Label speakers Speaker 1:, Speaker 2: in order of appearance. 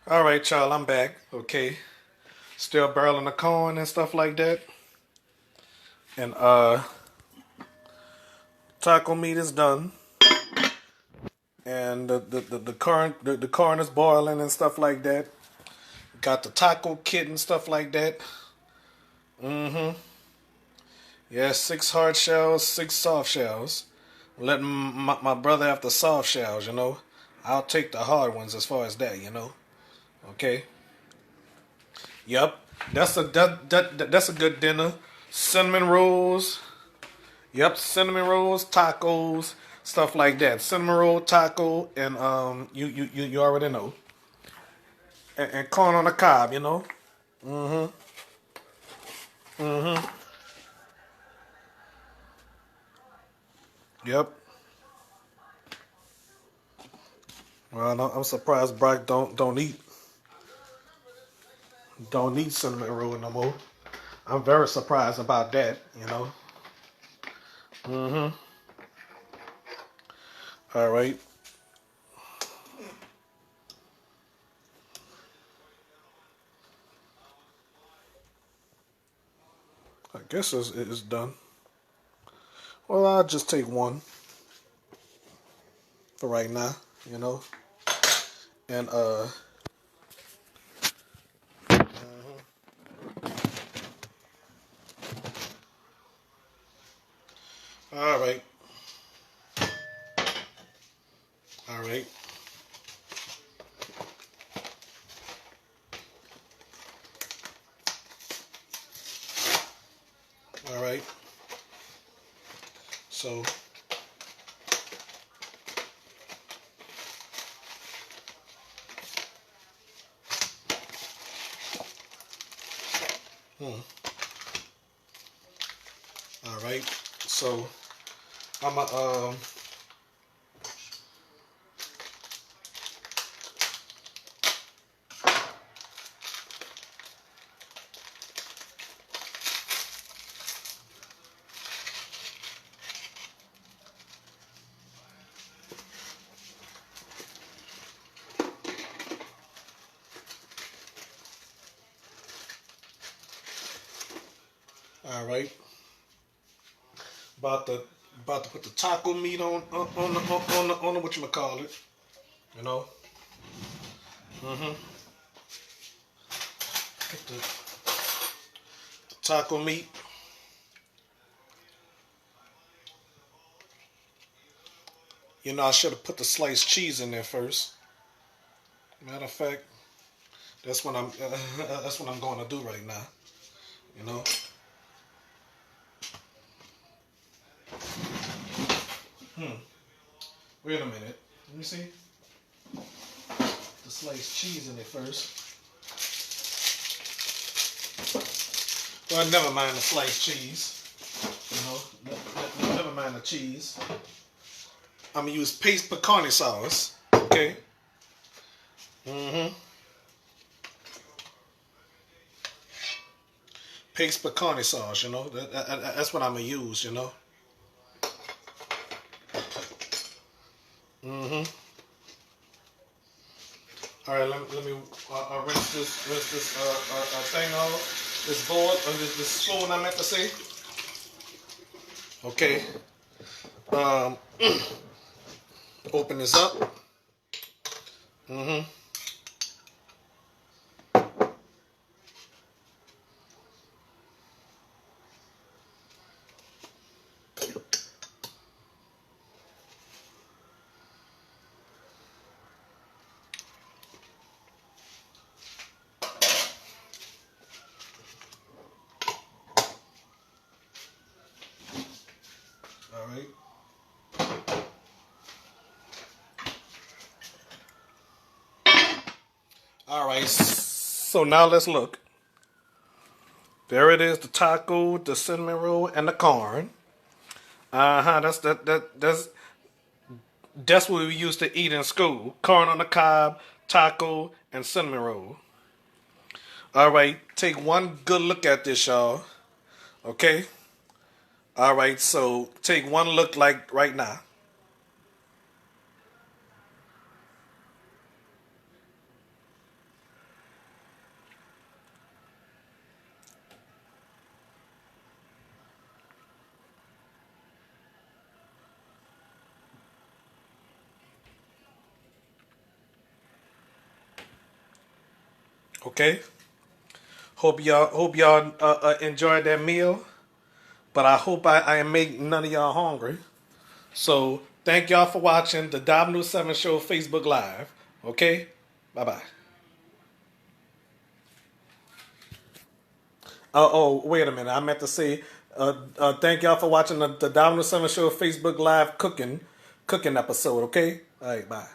Speaker 1: All right, y'all, I'm back. Okay, still barreling the corn and stuff like that. And taco meat is done, and the corn is boiling and stuff like that. Got the taco kit and stuff like that. Mm-hmm. Yeah, 6 hard shells, 6 soft shells. Letting my brother have the soft shells. I'll take the hard ones as far as that. Okay. Yep. That's a good dinner. Cinnamon rolls. Yep, cinnamon rolls, tacos, stuff like that. Cinnamon roll, taco, and you already know. And corn on the cob. Mm-hmm. Mm-hmm. Yep. Well, no, I'm surprised Brock don't eat cinnamon roll no more. I'm very surprised about that. Mm-hmm. All right. I guess it's done. Well, I'll just take one for right now. And all right. All right. All right. So, hmm. All right. So I'm a all right. About to about to put the taco meat on the what you call it. You know. Mm-hmm. Put the taco meat. I should have put the sliced cheese in there first. Matter of fact, that's what I'm going to do right now. You know. Hmm. Wait a minute. Let me see. The sliced cheese in there first. Well, never mind the sliced cheese. Never mind the cheese. I'm gonna use paste pecani sauce. Okay. Mm-hmm. Paste pecani sauce. That's what I'm gonna use. Mm-hmm. All right. Let me rinse this thing off. This bowl or this spoon. I meant to say. Okay. Um. Open this up. Mm-hmm. All right. All right. So now let's look. There it is, the taco, the cinnamon roll, and the corn. Uh-huh. That's what we used to eat in school. Corn on the cob, taco, and cinnamon roll. All right, take one good look at this, y'all. Okay? All right, so take one look like right now. Okay. Hope y'all enjoyed that meal. But I hope I ain't make none of y'all hungry. So thank y'all for watching the W7 Show Facebook Live. Okay? Bye bye. Wait a minute. I meant to say thank y'all for watching the W7 Show Facebook Live cooking episode. Okay? All right, bye.